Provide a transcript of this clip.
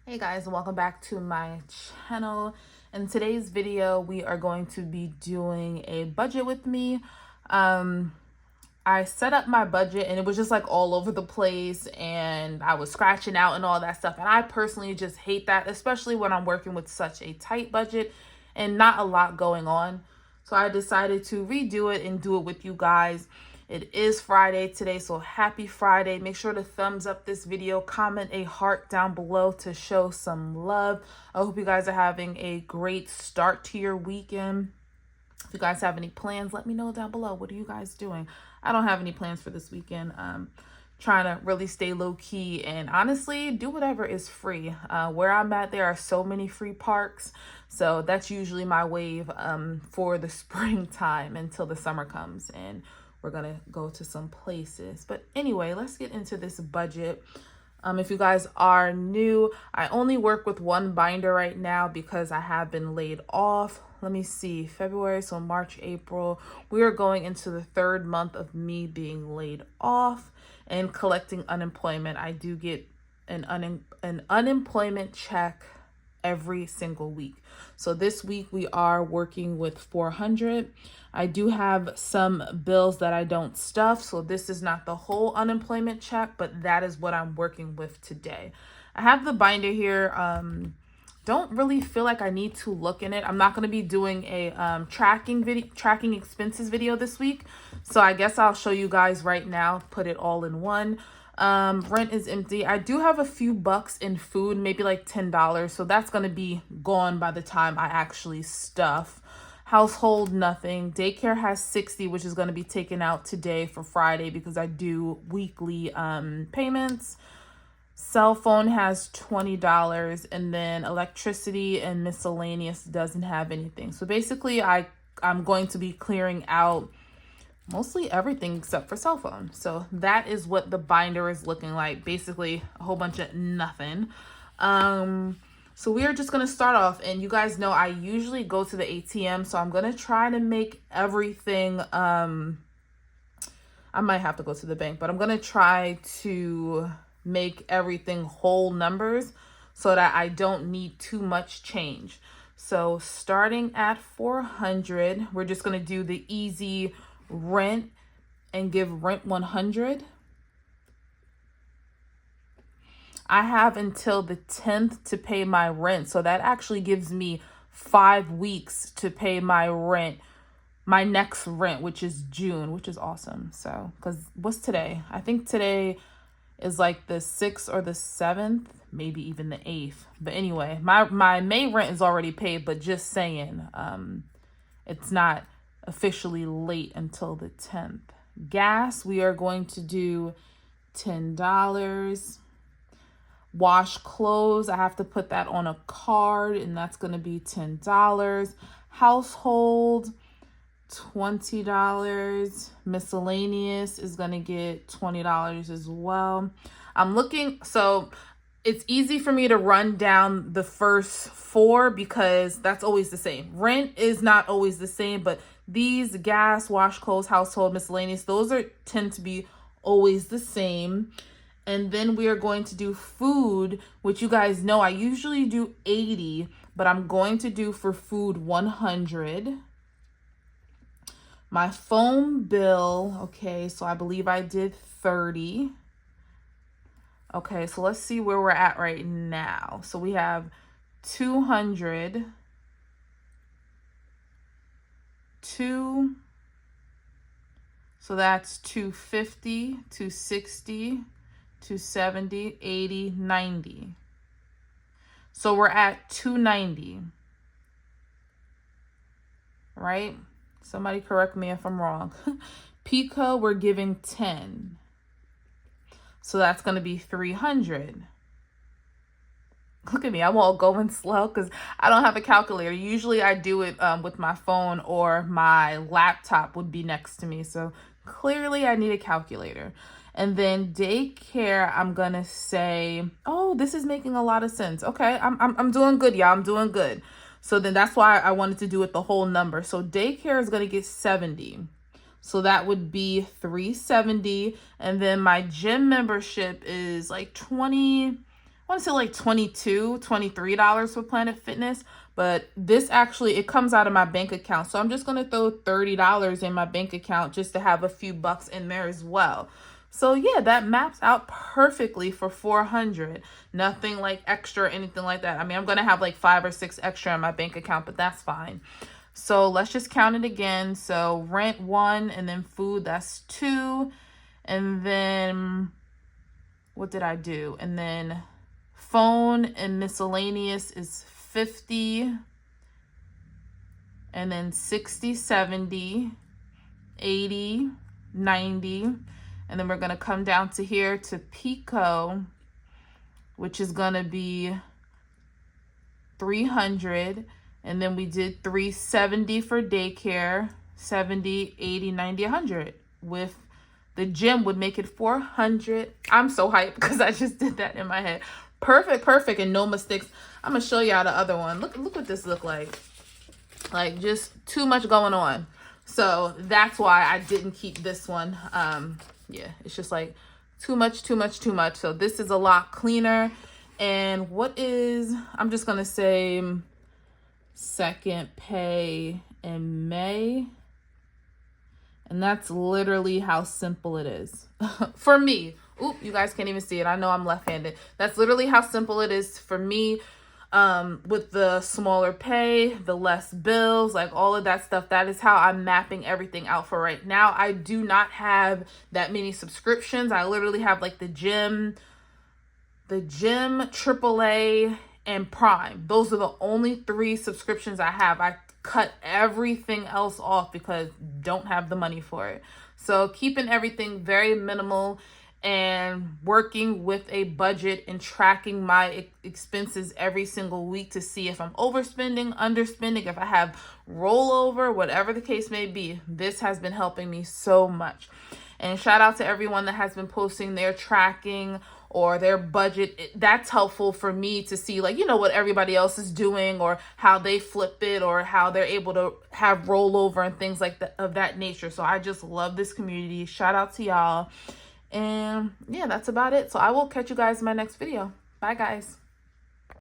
Hey guys, and welcome back to my channel. In today's video, we are going to be doing a budget with me. I set up my budget and it was just like all over the place and I was scratching out and all that stuff. And I personally just hate that, especially when I'm working with such a tight budget and not a lot going on. So I decided to redo it and do it with you guys. It is Friday today, so happy Friday. Make sure to thumbs up this video, comment a heart down below to show some love. I hope you guys are having a great start to your weekend. If you guys have any plans, let me know down below. What are you guys doing? I don't have any plans for this weekend. Trying to really stay low key and honestly do whatever is free. Where I'm at, there are so many free parks. So that's usually my wave for the springtime until the summer comes and we're gonna go to some places. But anyway, let's get into this budget. If you guys are new, I only work with one binder right now because I have been laid off. Let me see, February, so March, April. We are going into the third month of me being laid off and collecting unemployment. I do get an unemployment check every single week. So this week we are working with 400. I do have some bills that I don't stuff, so this is not the whole unemployment check, but that is what I'm working with today. I have the binder here. Don't really feel like I need to look in it. I'm not going to be doing a tracking expenses video this week, so I guess I'll show you guys right now, put it all in one. Rent is empty. I do have a few bucks in food, maybe like $10, so that's going to be gone by the time I actually stuff. Household, nothing. Daycare has 60, which is going to be taken out today for Friday because I do weekly payments. Cell phone has $20, and then electricity and miscellaneous doesn't have anything. So basically I'm going to be clearing out mostly everything except for cell phone. So that is what the binder is looking like. Basically a whole bunch of nothing. So we are just going to start off, and you guys know I usually go to the ATM, so I'm going to try to make everything, I might have to go to the bank, but I'm going to try to make everything whole numbers so that I don't need too much change. So starting at 400, we're just going to do the easy rent and give rent 100. I have until the 10th to pay my rent. So that actually gives me 5 weeks to pay my rent, my next rent, which is June, which is awesome. So, because what's today? I think today is like the 6th or the 7th, maybe even the 8th. But anyway, my May rent is already paid, but just saying, it's not officially late until the 10th. Gas, we are going to do $10. Wash clothes, I have to put that on a card, and that's going to be $10. Household, $20. Miscellaneous is going to get $20 as well. I'm looking, so it's easy for me to run down the first four because that's always the same. Rent is not always the same, but these gas, wash clothes, household, miscellaneous, those tend to be always the same. And then we are going to do food, which you guys know I usually do 80, but I'm going to do for food 100. My phone bill, okay, so I believe I did 30. Okay, so let's see where we're at right now. So we have 200, 2, so that's 250, 260, 270, 80, 90. So we're at 290, right? Somebody correct me if I'm wrong. Pico, we're giving 10. So that's going to be 300. Look at me, I'm all going slow because I don't have a calculator. Usually I do it with my phone, or my laptop would be next to me. So clearly I need a calculator. And then daycare, I'm going to say, oh, this is making a lot of sense. Okay, I'm doing good, y'all. I'm doing good. So then that's why I wanted to do it the whole number. So daycare is going to get 70. So that would be 370. And then my gym membership is like 20, want to say like $22, $23 for Planet Fitness. But this actually, it comes out of my bank account. So I'm just going to throw $30 in my bank account just to have a few bucks in there as well. So yeah, that maps out perfectly for $400. Nothing like extra or anything like that. I mean, I'm going to have like 5 or 6 extra in my bank account, but that's fine. So let's just count it again. So rent 1, and then food, that's 2. And then what did I do? And then phone and miscellaneous is 50. And then 60, 70, 80, 90. And then we're going to come down to here to Pico, which is going to be 300. And then we did 370 for daycare, 70, 80, 90, 100. With the gym would make it 400. I'm so hyped because I just did that in my head. Perfect, perfect, and no mistakes. I'm going to show y'all the other one. Look what this look like. Like, just too much going on. So that's why I didn't keep this one. Yeah, it's just like too much. So this is a lot cleaner. And what is, I'm just going to say second pay in May. And that's literally how simple it is for me. Oop, you guys can't even see it. I know I'm left-handed. That's literally how simple it is for me. With the smaller pay, the less bills, like all of that stuff. That is how I'm mapping everything out for right now. I do not have that many subscriptions. I literally have like the gym, AAA, and Prime. Those are the only 3 subscriptions I have. I cut everything else off because don't have the money for it. So keeping everything very minimal and working with a budget and tracking my expenses every single week to see if I'm overspending, underspending, if I have rollover, whatever the case may be. This has been helping me so much. And shout out to everyone that has been posting their tracking or their budget. That's helpful for me to see, like, you know, what everybody else is doing or how they flip it or how they're able to have rollover and things like that of that nature. So I just love this community. Shout out to y'all. And yeah, that's about it. So I will catch you guys in my next video. Bye, guys.